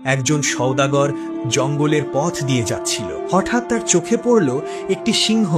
একজন সওদাগর জঙ্গলের পথ দিয়ে যাচ্ছিল। হঠাৎ তার চোখে পড়ল একটি সিংহ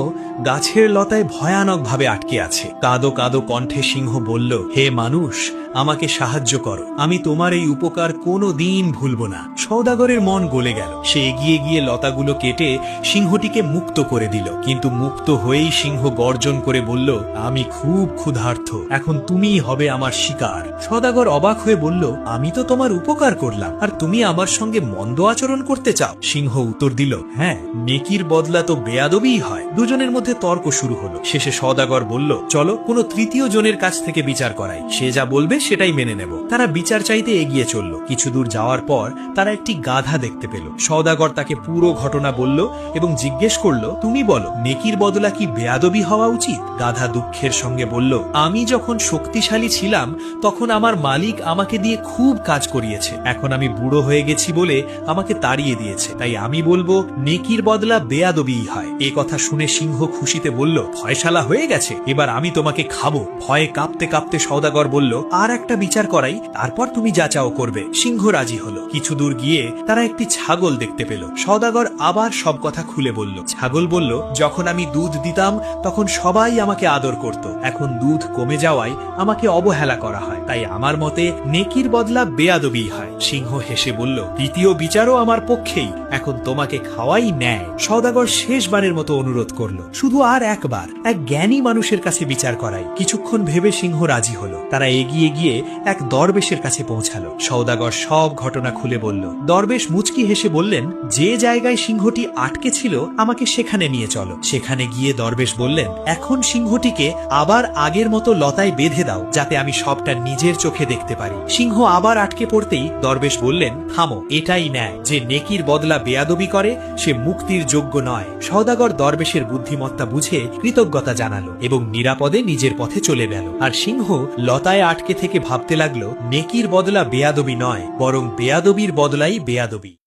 গাছের লতায় ভয়ানকভাবে আটকে আছে। কাঁদো কাঁদো কণ্ঠে সিংহ বলল, হে মানুষ, আমাকে সাহায্য করো, আমি তোমার এই উপকার কোনো দিন ভুলব না। সওদাগরের মন গলে গেল। সে এগিয়ে গিয়ে লতাগুলো কেটে সিংহটিকে মুক্ত করে দিল। কিন্তু মুক্ত হয়েই সিংহ গর্জন করে বলল, আমি খুব ক্ষুধার্ত, এখন তুমিই হবে আমার শিকার। সওদাগর অবাক হয়ে বলল, আমি তো তোমার উপকার করলাম, আর তুমি আমার সঙ্গে মন্দ আচরণ করতে চাও? সিংহ উত্তর দিল, হ্যাঁ, নেকির বদলা তো বেয়াদবিই হয়। দুজনের মধ্যে তর্ক শুরু হলো। শেষে সওদাগর বলল, চলো কোনো তৃতীয় জনের কাছ থেকে বিচার করাই, সে যা বলবে সেটাই মেনে নেব। তারা বিচার চাইতে এগিয়ে চলল। কিছু দূর যাওয়ার পর তারা একটি গাধা দেখতে পেল। সওদাগর তাকে পুরো ঘটনা বলল এবং জিজ্ঞেস করল, তুমি বলো, নেকির বদলা কি বেয়াদবি হওয়া উচিত? গাধা দুঃখের সঙ্গে বলল, আমি যখন শক্তিশালী ছিলাম তখন আমার মালিক আমাকে দিয়ে খুব কাজ করিয়েছে। এখন আমি বুড়ো হয়ে গেছি বলে আমাকে তাড়িয়ে দিয়েছে, তাই আমি বলবো নেকির বদলা বেয়াদবিই হয়। এ কথা শুনে সিংহ খুশিতে বলল, ফয়সালা হয়ে গেছে, এবার আমি তোমাকে খাবো। ভয়ে কাঁপতে কাঁপতে সওদাগর বলল, আর একটা বিচার করাই, তারপর তুমি যা চাও করবে। সিংহ রাজি হলো। কিছু দূর গিয়ে তারা একটি ছাগল দেখতে পেল। সওদাগর আবার সব কথা খুলে বলল। ছাগল বলল, যখন আমি দুধ দিতাম তখন সবাই আমাকে আদর করত, এখন দুধ কমে যাওয়ায় আমাকে অবহেলা করা হয়, তাই আমার মতে নেকির বদলা বেয়াদবিই হয়। সিংহ হেসে বলল, দ্বিতীয় বিচারও আমার পক্ষেই, এখন তোমাকে খাওয়াই ন্যায়। সওদাগর শেষবারের মতো অনুরোধ করল, শুধু আর একবার, এক জ্ঞানী মানুষের কাছে বিচার করাই। কিছুক্ষণ ভেবে সিংহ রাজি হলো। তারা এগিয়ে গিয়ে এক দরবেশের কাছে পৌঁছালো। সওদাগর সব ঘটনা খুলে বলল। দরবেশ মুচকি হেসে বললেন, যে জায়গায় সিংহটি আটকে ছিল আমাকে সেখানে নিয়ে চলো। সেখানে গিয়ে দরবেশ বললেন, এখন সিংহটিকে আবার আগের মতো লতায় বেঁধে দাও, যাতে আমি সবটা নিজের চোখে দেখতে পারি। সিংহ আবার আটকে পড়তেই দরবেশ বললেন, থামো, এটাই ন্যায়, যে নেকির বদলা বেয়াদবি করে সে মুক্তির যোগ্য নয়। সওদাগর দরবেশের বুদ্ধিমত্তা বুঝে কৃতজ্ঞতা জানালো এবং নিরাপদে নিজের পথে চলে গেল। আর সিংহ লতায় আটকে থেকে ভাবতে লাগলো, নেকির বদলা বেয়াদবি নয়, বরং বেয়াদবির বদলাই বেয়াদবি।